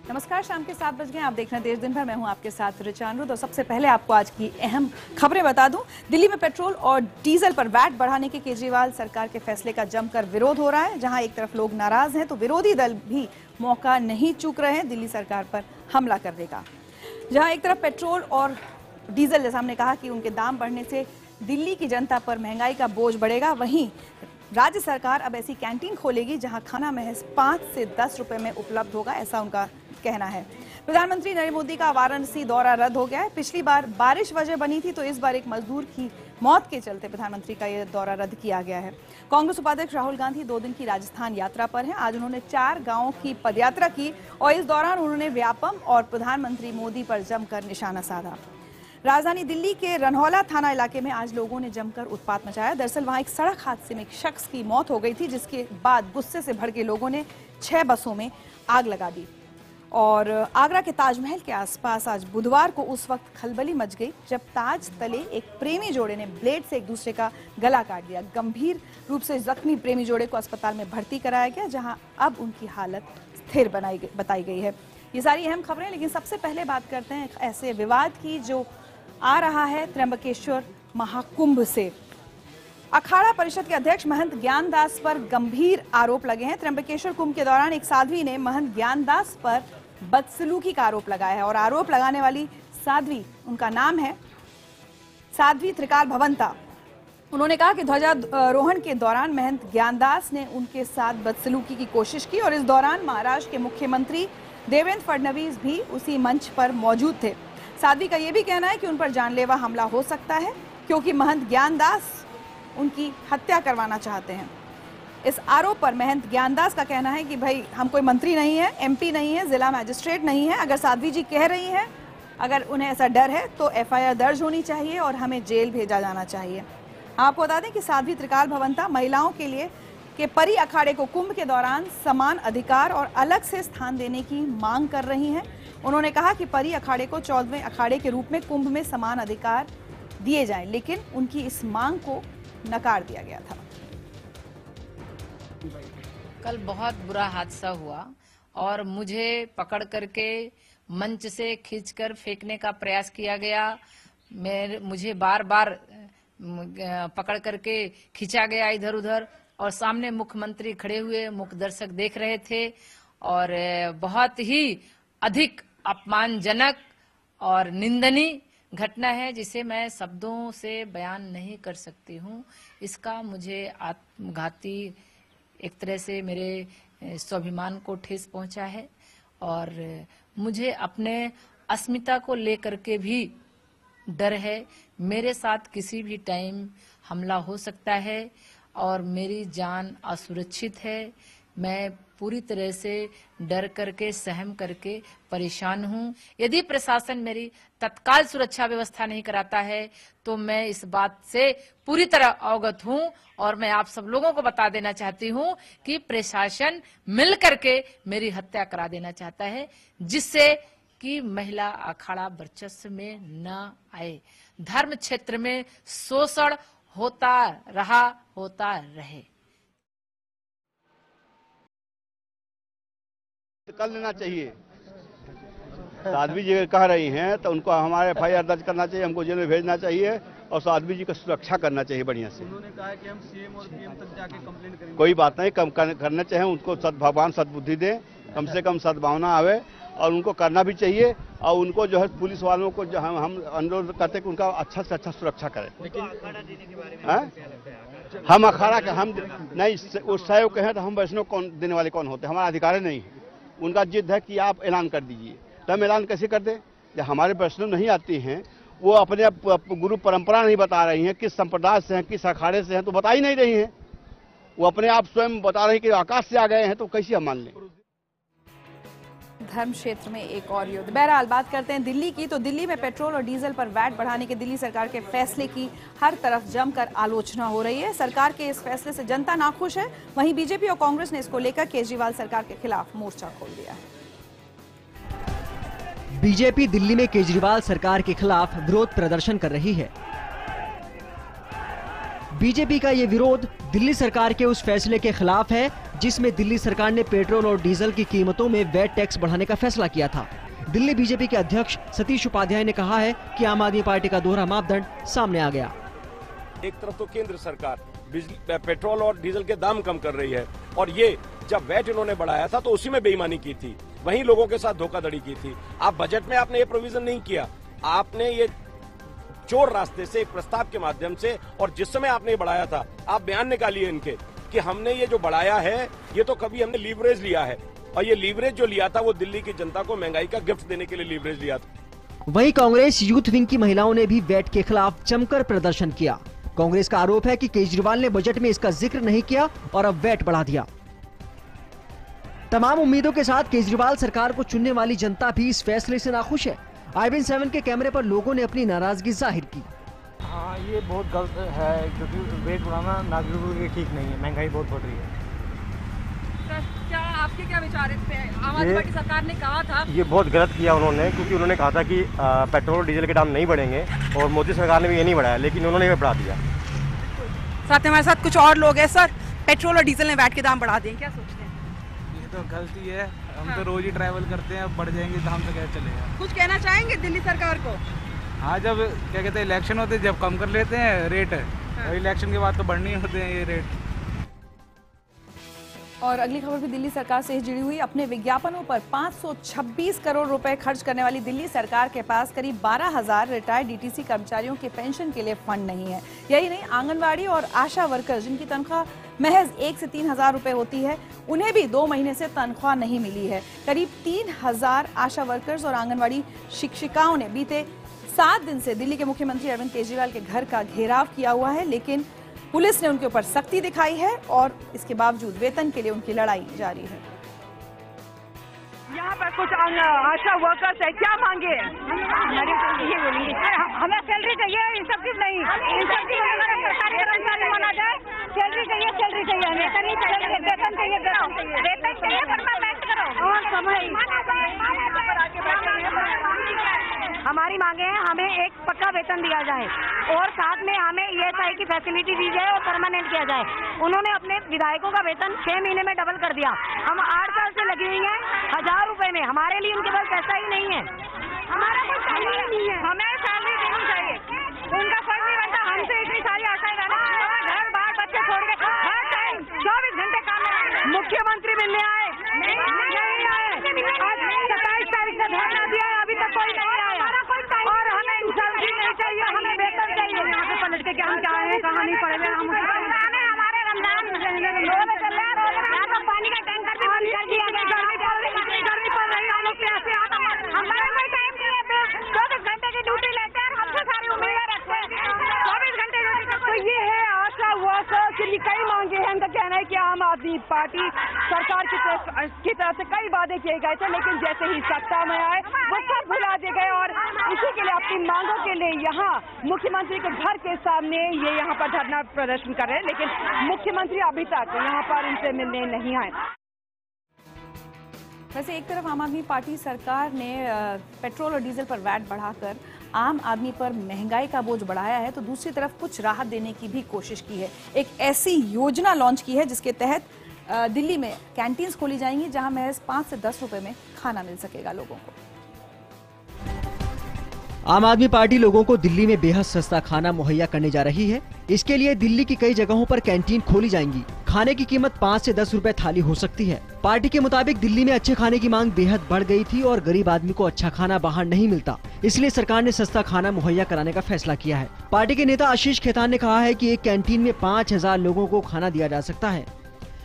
नमस्कार, शाम के 7 बज गए। आप देख रहे हैं देश दिन भर। मैं हूं आपके साथ ऋचा अनुरुद्ध। और सबसे पहले आपको आज की अहम खबरें बता दूं। दिल्ली में पेट्रोल और डीजल पर वैट बढ़ाने के केजरीवाल सरकार के फैसले का जमकर विरोध हो रहा है। जहां एक तरफ लोग नाराज हैं तो विरोधी दल भी मौका नहीं चूक रहे हैं दिल्ली सरकार पर हमला करने का। जहां एक तरफ पेट्रोल और डीजल, जैसा हमने कहा कि उनके दाम बढ़ने से दिल्ली की जनता पर महंगाई का बोझ बढ़ेगा, वहीं राज्य सरकार अब ऐसी कैंटीन खोलेगी जहां खाना महज 5 से 10 रुपए में उपलब्ध होगा, ऐसा उनका कहना है। प्रधानमंत्री नरेंद्र मोदी का वाराणसी दौरा रद्द हो गया है। पिछली बार बारिश वजह बनी थी, तो इस बार एक मजदूर की मौत के चलते प्रधानमंत्री का यह दौरा रद्द किया गया है। कांग्रेस उपाध्यक्ष राहुल गांधी 2 दिन की राजस्थान यात्रा पर हैं। आज उन्होंने 4 गांवों की पदयात्रा की और इस दौरान उन्होंने व्यापम और प्रधानमंत्री मोदी पर जमकर निशाना साधा। राजधानी दिल्ली के रनहौला थाना इलाके में आज लोगों ने जमकर उत्पात मचाया। दरअसल वहां एक सड़क हादसे में एक शख्स की मौत हो गई थी, जिसके बाद गुस्से से भड़के लोगों ने 6 बसों में आग लगा दी। और आगरा के ताजमहल के आसपास आज बुधवार को उस वक्त खलबली मच गई जब ताज तले एक प्रेमी जोड़े ने ब्लेड से एक दूसरे का गला काट दिया। गंभीर रूप से जख्मी प्रेमी जोड़े को अस्पताल में भर्ती कराया गया, जहां अब उनकी हालत स्थिर बताई गई है। ये सारी अहम खबरें, लेकिन सबसे पहले बात करते हैं ऐसे विवाद की जो आ रहा है त्र्यंबकेश्वर महाकुंभ से। अखाड़ा परिषद के अध्यक्ष महंत ज्ञानदास पर गंभीर आरोप लगे हैं। त्र्यंबकेश्वर कुंभ के दौरान एक साध्वी ने महंत ज्ञानदास पर बदसलूकी का आरोप लगाया है और आरोप लगाने वाली साध्वी, उनका नाम है साध्वी त्रिकाल भवंता। उन्होंने कहा कि ध्वजारोहण के दौरान महंत ज्ञानदास ने उनके साथ बदसलूकी की कोशिश की और इस दौरान महाराष्ट्र के मुख्यमंत्री देवेंद्र फडणवीस भी उसी मंच पर मौजूद थे। साध्वी का यह भी कहना है कि उन पर जानलेवा हमला हो सकता है क्योंकि महंत ज्ञानदास उनकी हत्या करवाना चाहते हैं। इस आरोप पर महंत ज्ञानदास का कहना है कि भाई हम कोई मंत्री नहीं है, एमपी नहीं है, जिला मजिस्ट्रेट नहीं है। अगर साध्वी जी कह रही हैं, अगर उन्हें ऐसा डर है तो एफआईआर दर्ज होनी चाहिए और हमें जेल भेजा जाना चाहिए। आपको बता दें कि साध्वी त्रिकाल भवंता महिलाओं के लिए के परी अखाड़े को कुंभ के दौरान समान अधिकार और अलग से स्थान देने की मांग कर रही हैं। उन्होंने कहा कि परी अखाड़े को 14वें अखाड़े के रूप में कुंभ में समान अधिकार दिए जाएं, लेकिन उनकी इस मांग को नकार दिया गया था। कल बहुत बुरा हादसा हुआ और मुझे पकड़ करके मंच से खींचकर फेंकने का प्रयास किया गया। मुझे बार बार पकड़ करके खींचा गया इधर उधर और सामने मुख्यमंत्री खड़े हुए मुख्य दर्शक देख रहे थे और बहुत ही अधिक अपमानजनक और निंदनीय घटना है जिसे मैं शब्दों से बयान नहीं कर सकती हूँ। इसका मुझे आत्मघाती एक तरह से मेरे स्वाभिमान को ठेस पहुंचा है और मुझे अपने अस्मिता को लेकर के भी डर है। मेरे साथ किसी भी टाइम हमला हो सकता है और मेरी जान असुरक्षित है। मैं पूरी तरह से डर करके सहम करके परेशान हूं। यदि प्रशासन मेरी तत्काल सुरक्षा व्यवस्था नहीं कराता है तो मैं इस बात से पूरी तरह अवगत हूं और मैं आप सब लोगों को बता देना चाहती हूं कि प्रशासन मिल करके मेरी हत्या करा देना चाहता है, जिससे कि महिला अखाड़ा वर्चस्व में न आए। धर्म क्षेत्र में शोषण होता रहे। कर लेना चाहिए। साध्वी जी कह रही हैं तो उनको हमारे एफआईआर दर्ज करना चाहिए, हमको जेल में भेजना चाहिए और साध्वी जी की सुरक्षा करना चाहिए बढ़िया से। उन्होंने कहा कि हम सीएम और पीएम तक जाके कंप्लेन करेंगे। कोई बात नहीं, कम करना चाहिए। उनको भगवान सद्बुद्धि दे, कम से कम सद्भावना आवे और उनको करना भी चाहिए। और उनको जो है पुलिस वालों को जो हम अनुरोध करते कि उनका अच्छा से अच्छा सुरक्षा करें। लेकिन अखाड़ा देने के बारे में हम अखाड़ा के हम नहीं उस सहयोग के हैं तो हम वैष्णव कौन देने वाले कौन होते हैं, हमारा अधिकार नहीं है। उनका जिद है कि आप ऐलान कर दीजिए, तो हम ऐलान कैसे कर दें जब हमारे वैष्णव नहीं आती हैं। वो अपने गुरु परंपरा नहीं बता रही हैं, किस संप्रदाय से हैं, किस अखाड़े से हैं, तो बता ही नहीं रही हैं। वो अपने आप स्वयं बता रही कि आकाश से आ गए हैं, तो कैसे हम मान लें। धर्म क्षेत्र में एक और युद्ध। बहरहाल बात करते हैं दिल्ली की, तो दिल्ली में पेट्रोल और डीजल पर वैट बढ़ाने के दिल्ली सरकार के फैसले की हर तरफ जमकर आलोचना हो रही है। सरकार के इस फैसले से जनता नाखुश है, वहीं बीजेपी और कांग्रेस ने इसको लेकर केजरीवाल सरकार के खिलाफ मोर्चा खोल दिया है। बीजेपी दिल्ली में केजरीवाल सरकार के खिलाफ विरोध प्रदर्शन कर रही है। बीजेपी का ये विरोध दिल्ली सरकार के उस फैसले के खिलाफ है जिसमें दिल्ली सरकार ने पेट्रोल और डीजल की कीमतों में वैट टैक्स बढ़ाने का फैसला किया था। दिल्ली बीजेपी के अध्यक्ष सतीश उपाध्याय ने कहा है कि आम आदमी पार्टी का दोहरा मापदंड सामने आ गया। एक तरफ तो केंद्र सरकार पेट्रोल और डीजल के दाम कम कर रही है, और ये जब वैट इन्होंने बढ़ाया था तो उसी में बेईमानी की थी, वहीं लोगों के साथ धोखाधड़ी की थी। आप बजट में आपने ये प्रोविजन नहीं किया, आपने ये चोर रास्ते से एक प्रस्ताव के माध्यम से, और जिस समय आपने ये बढ़ाया था आप बयान निकालिए इनके कि हमने ये जो बढ़ाया है ये तो कभी हमने लीवरेज लिया है, और ये लीवरेज जो लिया था वो दिल्ली की जनता को महंगाई का गिफ्ट देने के लिए लीवरेज लिया था। वहीं कांग्रेस यूथ विंग की महिलाओं ने भी वैट के खिलाफ जमकर प्रदर्शन किया। कांग्रेस का आरोप है कि केजरीवाल ने बजट में इसका जिक्र नहीं किया और अब वैट बढ़ा दिया। तमाम उम्मीदों के साथ केजरीवाल सरकार को चुनने वाली जनता भी इस फैसले से नाखुश है। IBN 7 के कैमरे पर लोगों ने अपनी नाराजगी जाहिर की। हाँ, ये बहुत गलत है क्योंकि वेट बढ़ाना नागरिकों के लिए ठीक नहीं है, महंगाई बहुत बढ़ रही है। क्या आपके क्या विचार इस पे? आम आदमी पार्टी सरकार ने कहा था ये बहुत गलत किया उन्होंने, क्योंकि उन्होंने कहा था कि पेट्रोल और डीजल के दाम नहीं बढ़ेंगे, और मोदी सरकार ने भी ये नहीं बढ़ाया, लेकिन उन्होंने बढ़ा दिया। साथ में हमारे साथ कुछ और लोग हैं। सर, पेट्रोल और डीजल ने वैट के दाम बढ़ा दिए, क्या सोचते हैं? ये तो गलती है, हम तो रोज ही ट्रैवल करते हैं, अब बढ़ जाएंगे दाम तो कैसे चलेगा। कुछ कहना चाहेंगे दिल्ली सरकार को? हाँ, जब क्या कहते हैं इलेक्शन होते हैं जब कम कर लेते हैं रेट, और इलेक्शन के बाद तो बढ़ने होते हैं ये रेट। और अगली खबर भी दिल्ली सरकार से जुड़ी हुई। अपने विज्ञापनों पर 526 करोड़ रुपए खर्च करने वाली दिल्ली सरकार के पास करीब 12,000 रिटायर्ड डीटीसी कर्मचारियों के पेंशन के लिए फंड नहीं है। यही नहीं, आंगनवाड़ी और आशा वर्कर्स जिनकी तनख्वाह महज 1 से 3,000 रुपए होती है, उन्हें भी 2 महीने से तनख्वाह नहीं मिली है। करीब 3,000 आशा वर्कर्स और आंगनवाड़ी शिक्षिकाओं ने बीते 7 दिन से दिल्ली के मुख्यमंत्री अरविंद केजरीवाल के घर का घेराव किया हुआ है, लेकिन पुलिस ने उनके ऊपर सख्ती दिखाई है और इसके बावजूद वेतन के लिए उनकी लड़ाई जारी है। यहाँ पर कुछ आशा वर्कर्स है, क्या मांगे? ये बोलेंगे हमें सैलरी चाहिए, इन सब चीज नहीं, इन सब चीज हमारा सरकारी कर्मचारी माना जाए। सैलरी चाहिए, सैलरी चाहिए, वेतन नहीं चाहिए, वेतन चाहिए, वेतन चाहिए, परमानेंट करो और समय। हमारी मांगे है हमें एक पक्का वेतन दिया जाए और साथ में हमें ESI की फैसिलिटी दी जाए और परमानेंट किया जाए। उन्होंने अपने विधायकों का वेतन 6 महीने में डबल कर दिया। हम 8 साल से लगी हुई हैं 1000 रुपए में, हमारे लिए उनके पास पैसा ही नहीं है। हमारा कोई सैलरी नहीं है, हमें सैलरी देनी चाहिए। उनका फर्ज नहीं बनता, हमसे इतनी सारी आशाएं रहना, घर बार बच्चे छोड़ के हर टाइम 24 घंटे काम में। मुख्यमंत्री मिलने आए, नहीं आए। आज 27 तारीख से धरना दिया है, अभी तक कोई नहीं आया। और हमें सैलरी नहीं चाहिए, हमें वेतन चाहिए। यहाँ पे पलट के क्या हम क्या है, कहाँ नहीं पड़े हम हमारे रमजान चल रहा है, यहाँ तो पानी का टैंकर भी बंद कर दिया गया। गर्मी पड़ रही है, हम लोग प्यासे हमारे कोई टाइम नहीं है। 24 घंटे की ड्यूटी लेते हैं, हमसे सारी उम्मीदें रखते हैं। 24 घंटे ड्यूटी। तो ये है आशा वर्कर्स के लिए कई मांगे हैं। उनका कहना है कि आम आदमी पार्टी सरकार की तरफ से कई वादे किए गए थे, लेकिन जैसे ही सत्ता में आए वो सब भुला दिए गए और इसी के लिए अपनी मांगों के लिए यहाँ मुख्यमंत्री के घर के सामने ये यहाँ पर धरना प्रदर्शन कर रहे हैं, लेकिन मुख्यमंत्री अभी तक यहाँ पर उनसे मिलने नहीं आए। वैसे एक तरफ आम आदमी पार्टी सरकार ने पेट्रोल और डीजल पर वैट बढ़ाकर आम आदमी पर महंगाई का बोझ बढ़ाया है, तो दूसरी तरफ कुछ राहत देने की भी कोशिश की है। एक ऐसी योजना लॉन्च की है जिसके तहत दिल्ली में कैंटीन्स खोली जाएंगी जहां महज 5 से 10 रुपए में खाना मिल सकेगा लोगों को। आम आदमी पार्टी लोगों को दिल्ली में बेहद सस्ता खाना मुहैया करने जा रही है। इसके लिए दिल्ली की कई जगहों पर कैंटीन खोली जाएंगी। खाने की कीमत 5 से 10 रुपए थाली हो सकती है। पार्टी के मुताबिक दिल्ली में अच्छे खाने की मांग बेहद बढ़ गई थी और गरीब आदमी को अच्छा खाना बाहर नहीं मिलता, इसलिए सरकार ने सस्ता खाना मुहैया कराने का फैसला किया है। पार्टी के नेता आशीष खेतान ने कहा है कि एक कैंटीन में 5000 लोगों को खाना दिया जा सकता है।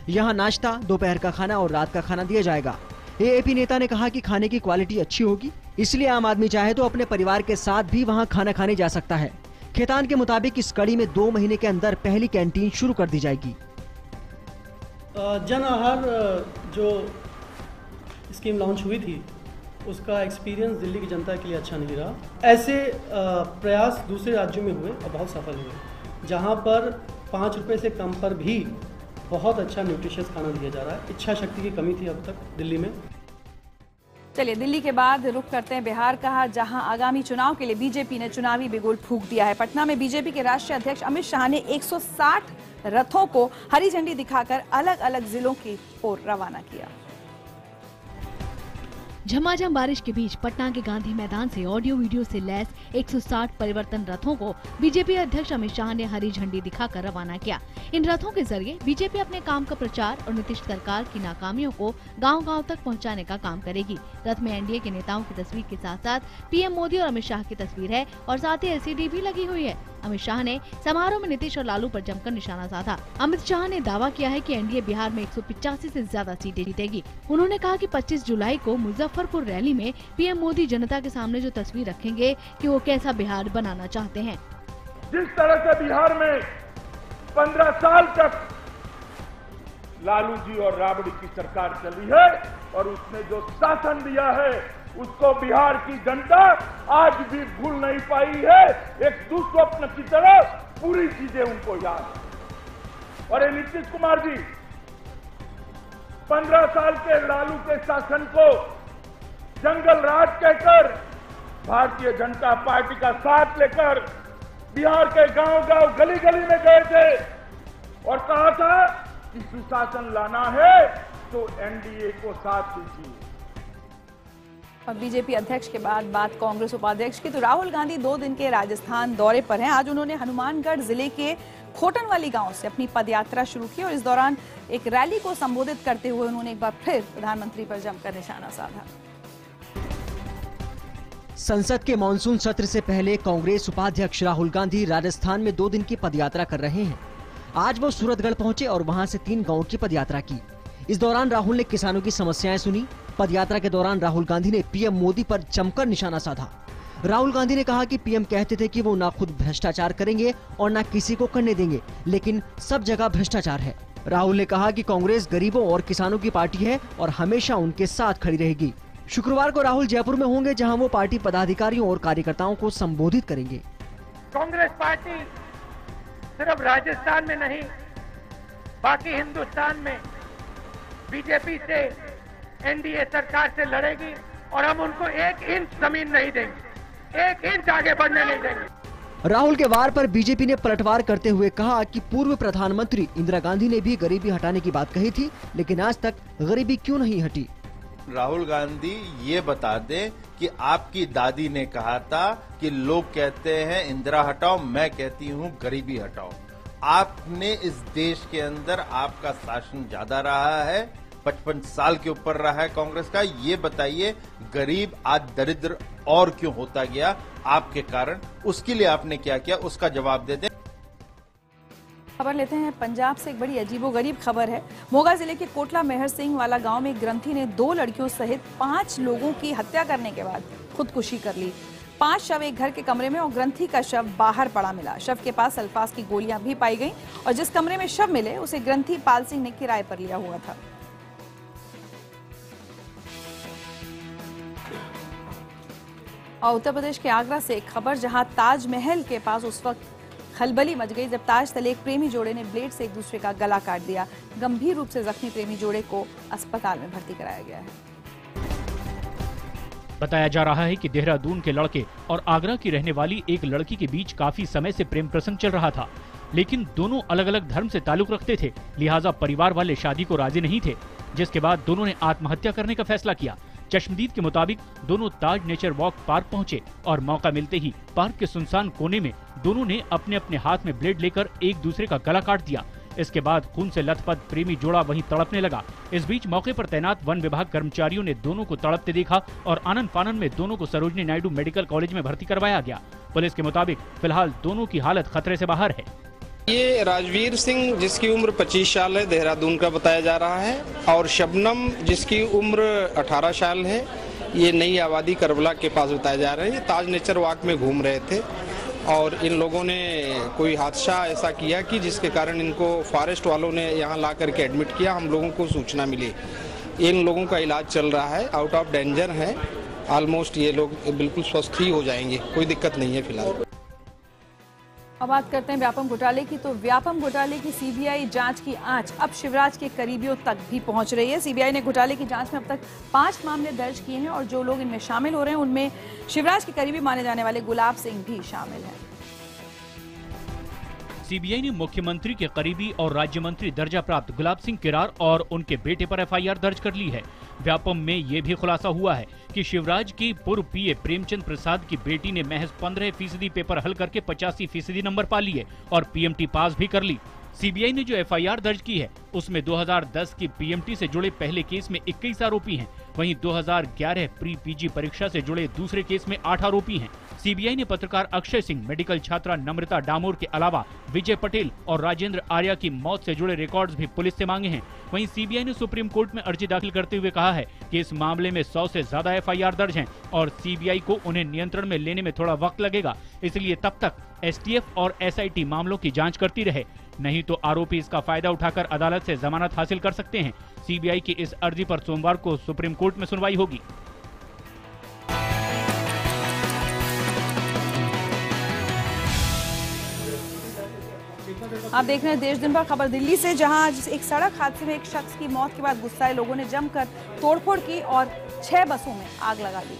यहाँ नाश्ता, दोपहर का खाना और रात का खाना दिया जाएगा। AAP नेता ने कहा कि खाने की क्वालिटी अच्छी होगी, इसलिए आम आदमी चाहे तो अपने परिवार के साथ भी वहाँ खाना खाने जा सकता है। खेतान के मुताबिक इस कड़ी में 2 महीने के अंदर पहली कैंटीन शुरू कर दी जाएगी। जन आहार जो स्कीम लॉन्च हुई थी उसका एक्सपीरियंस दिल्ली की जनता के लिए अच्छा नहीं रहा। ऐसे प्रयास दूसरे राज्यों में हुए और बहुत सफल हुए, जहाँ पर 5 रुपये से कम पर भी बहुत अच्छा न्यूट्रिशियस खाना दिया जा रहा है। इच्छा शक्ति की कमी थी अब तक दिल्ली में। चलिए दिल्ली के बाद रुख करते हैं बिहार का, जहां आगामी चुनाव के लिए बीजेपी ने चुनावी बिगुल फूंक दिया है। पटना में बीजेपी के राष्ट्रीय अध्यक्ष अमित शाह ने 160 रथों को हरी झंडी दिखाकर अलग अलग जिलों की ओर रवाना किया। झमाझम बारिश के बीच पटना के गांधी मैदान से ऑडियो वीडियो से लैस 160 परिवर्तन रथों को बीजेपी अध्यक्ष अमित शाह ने हरी झंडी दिखाकर रवाना किया। इन रथों के जरिए बीजेपी अपने काम का प्रचार और नीतीश सरकार की नाकामियों को गांव-गांव तक पहुंचाने का काम करेगी। रथ में एनडीए के नेताओं की तस्वीर के साथ साथ पीएम मोदी और अमित शाह की तस्वीर है और साथ ही एलसीडी भी लगी हुई है। अमित शाह ने समारोह में नीतीश और लालू पर जमकर निशाना साधा। अमित शाह ने दावा किया है कि एनडीए बिहार में 185 से ज्यादा सीटें जीतेगी। उन्होंने कहा कि 25 जुलाई को मुजफ्फरपुर रैली में पीएम मोदी जनता के सामने जो तस्वीर रखेंगे कि वो कैसा बिहार बनाना चाहते हैं। जिस तरह से बिहार में 15 साल तक लालू जी और राबड़ी की सरकार चली है और उसने जो शासन दिया है उसको बिहार की जनता आज भी भूल नहीं पाई है। एक दुस्वप्न की तरह पूरी चीजें उनको याद है। और ये नीतीश कुमार जी 15 साल के लालू के शासन को जंगल राज कहकर भारतीय जनता पार्टी का साथ लेकर बिहार के गांव-गांव गली-गली में गए थे और कहा था कि सुशासन लाना है तो एनडीए को साथ दीजिए। और बीजेपी अध्यक्ष के बाद बात कांग्रेस उपाध्यक्ष की, तो राहुल गांधी 2 दिन के राजस्थान दौरे पर हैं। आज उन्होंने हनुमानगढ़ जिले के खोटनवाली गांव से अपनी पदयात्रा शुरू की और इस दौरान एक रैली को संबोधित करते हुए उन्होंने एक बार फिर प्रधानमंत्री पर जमकर निशाना साधा। संसद के मानसून सत्र से पहले कांग्रेस उपाध्यक्ष राहुल गांधी राजस्थान में 2 दिन की पदयात्रा कर रहे हैं। आज वो सूरतगढ़ पहुंचे और वहां से 3 गांवों की पदयात्रा की। इस दौरान राहुल ने किसानों की समस्याएं सुनी। पदयात्रा के दौरान राहुल गांधी ने पीएम मोदी पर जमकर निशाना साधा। राहुल गांधी ने कहा कि पीएम कहते थे कि वो ना खुद भ्रष्टाचार करेंगे और ना किसी को करने देंगे, लेकिन सब जगह भ्रष्टाचार है। राहुल ने कहा कि कांग्रेस गरीबों और किसानों की पार्टी है और हमेशा उनके साथ खड़ी रहेगी। शुक्रवार को राहुल जयपुर में होंगे, जहां वो पार्टी पदाधिकारियों और कार्यकर्ताओं को संबोधित करेंगे। कांग्रेस पार्टी सिर्फ राजस्थान में नहीं, बाकी हिंदुस्तान में बीजेपी से, एनडीए सरकार से लड़ेगी और हम उनको 1 इंच जमीन नहीं देंगे, 1 इंच आगे बढ़ने नहीं देंगे। राहुल के वार पर बीजेपी ने पलटवार करते हुए कहा कि पूर्व प्रधानमंत्री इंदिरा गांधी ने भी गरीबी हटाने की बात कही थी, लेकिन आज तक गरीबी क्यों नहीं हटी। राहुल गांधी ये बता दें कि आपकी दादी ने कहा था कि लोग कहते हैं इंदिरा हटाओ, मैं कहती हूँ गरीबी हटाओ। आपने इस देश के अंदर आपका शासन ज्यादा रहा है, 55 साल के ऊपर रहा है कांग्रेस का। ये बताइए गरीब आज दरिद्र और क्यों होता गया आपके कारण, उसके लिए आपने क्या किया, उसका जवाब दे दें। खबर लेते हैं पंजाब से। एक बड़ी अजीबोगरीब खबर है। मोगा जिले के कोटला मेहर सिंह वाला गांव में एक ग्रंथी ने 2 लड़कियों सहित 5 लोगों की हत्या करने के बाद खुदकुशी कर ली। 5 शव एक घर के कमरे में और ग्रंथी का शव बाहर पड़ा मिला। शव के पास अल्फाज की गोलियां भी पाई गईं और जिस कमरे में शव मिले उसे ग्रंथी पाल सिंह ने किराए पर लिया हुआ था। और उत्तर प्रदेश के आगरा से एक खबर, जहां ताजमहल के पास उस वक्त खलबली मच गई जब ताज तले एक प्रेमी जोड़े ने ब्लेड से एक दूसरे का गला काट दिया। गंभीर रूप से जख्मी प्रेमी जोड़े को अस्पताल में भर्ती कराया गया है। बताया जा रहा है कि देहरादून के लड़के और आगरा की रहने वाली एक लड़की के बीच काफी समय से प्रेम प्रसंग चल रहा था, लेकिन दोनों अलग अलग धर्म से ताल्लुक रखते थे, लिहाजा परिवार वाले शादी को राजी नहीं थे, जिसके बाद दोनों ने आत्महत्या करने का फैसला किया। चश्मदीद के मुताबिक दोनों ताज नेचर वॉक पार्क पहुंचे और मौका मिलते ही पार्क के सुनसान कोने में दोनों ने अपने अपने हाथ में ब्लेड लेकर एक दूसरे का गला काट दिया। इसके बाद खून से लथपथ प्रेमी जोड़ा वहीं तड़पने लगा। इस बीच मौके पर तैनात वन विभाग कर्मचारियों ने दोनों को तड़पते देखा और आनन फानन में दोनों को सरोजनी नायडू मेडिकल कॉलेज में भर्ती करवाया गया। पुलिस के मुताबिक फिलहाल दोनों की हालत खतरे से बाहर है। ये राजवीर सिंह जिसकी उम्र 25 साल है, देहरादून का बताया जा रहा है, और शबनम जिसकी उम्र 18 साल है, ये नई आबादी करबला के पास बताया जा रहा है। ये ताज नेचर वॉक में घूम रहे थे और इन लोगों ने कोई हादसा ऐसा किया कि जिसके कारण इनको फॉरेस्ट वालों ने यहाँ ला करके एडमिट किया। हम लोगों को सूचना मिली, इन लोगों का इलाज चल रहा है, आउट ऑफ डेंजर है, ऑलमोस्ट ये लोग बिल्कुल स्वस्थ ही हो जाएंगे, कोई दिक्कत नहीं है फिलहाल। अब बात करते हैं व्यापम घोटाले की। तो व्यापम घोटाले की सीबीआई जांच की आंच अब शिवराज के करीबियों तक भी पहुंच रही है। सीबीआई ने घोटाले की जांच में अब तक 5 मामले दर्ज किए हैं और जो लोग इनमें शामिल हो रहे हैं उनमें शिवराज के करीबी माने जाने वाले गुलाब सिंह भी शामिल हैं। सीबीआई ने मुख्यमंत्री के करीबी और राज्य मंत्री दर्जा प्राप्त गुलाब सिंह किरार और उनके बेटे पर एफआईआर दर्ज कर ली है। व्यापम में ये भी खुलासा हुआ है कि शिवराज की पूर्व पीए प्रेमचंद प्रसाद की बेटी ने महज 15% पेपर हल करके 85% नंबर पा लिए और पीएमटी पास भी कर ली। सीबीआई ने जो एफआईआर दर्ज की है उसमें 2010 की पीएमटी से जुड़े पहले केस में 21 आरोपी हैं, वहीं 2011 प्री पीजी परीक्षा से जुड़े दूसरे केस में 8 आरोपी हैं। सीबीआई ने पत्रकार अक्षय सिंह, मेडिकल छात्रा नम्रता डामोर के अलावा विजय पटेल और राजेंद्र आर्या की मौत से जुड़े रिकॉर्ड्स भी पुलिस से मांगे हैं। वहीं सीबीआई ने सुप्रीम कोर्ट में अर्जी दाखिल करते हुए कहा है कि इस मामले में 100 से ज्यादा एफआईआर दर्ज हैं और सीबीआई को उन्हें नियंत्रण में लेने में थोड़ा वक्त लगेगा, इसलिए तब तक एसटीएफ और एसआईटी मामलों की जांच करती रहे, नहीं तो आरोपी इसका फायदा उठाकर अदालत से जमानत हासिल कर सकते हैं। सीबीआई की इस अर्जी पर सोमवार को सुप्रीम कोर्ट में सुनवाई होगी। आप देख रहे हैं देश दिन भर खबर दिल्ली से, जहां एक सड़क हादसे में एक शख्स की मौत के बाद गुस्साए लोगों ने जमकर तोड़फोड़ की और 6 बसों में आग लगा दी।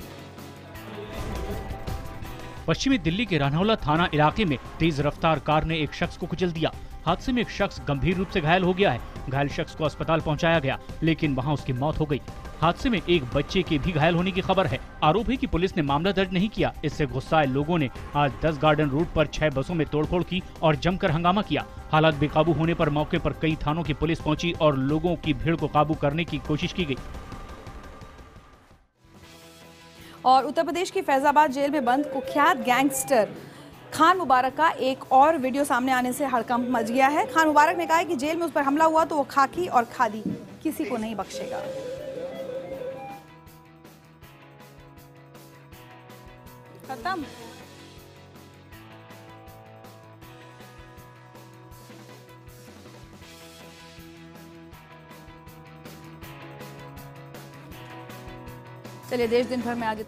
पश्चिमी दिल्ली के रानौला थाना इलाके में तेज रफ्तार कार ने एक शख्स को कुचल दिया। हादसे में एक शख्स गंभीर रूप से घायल हो गया है। घायल शख्स को अस्पताल पहुंचाया गया, लेकिन वहां उसकी मौत हो गई। हादसे में एक बच्चे के भी घायल होने की खबर है। आरोप है कि पुलिस ने मामला दर्ज नहीं किया। इससे गुस्साए लोगों ने आज 10 गार्डन रूट पर 6 बसों में तोड़फोड़ की और जमकर हंगामा किया। हालात बेकाबू होने पर मौके पर कई थानों की पुलिस पहुंची और लोगों की भीड़ को काबू करने की कोशिश की गई। और उत्तर प्रदेश की फैजाबाद जेल में बंद कुख्यात गैंगस्टर खान मुबारक का एक और वीडियो सामने आने से हड़कंप मच गया है। खान मुबारक ने कहा है कि जेल में उस पर हमला हुआ तो वो खाकी और खादी किसी को नहीं बख्शेगा। खत्म। चलिए देश दिन भर में आज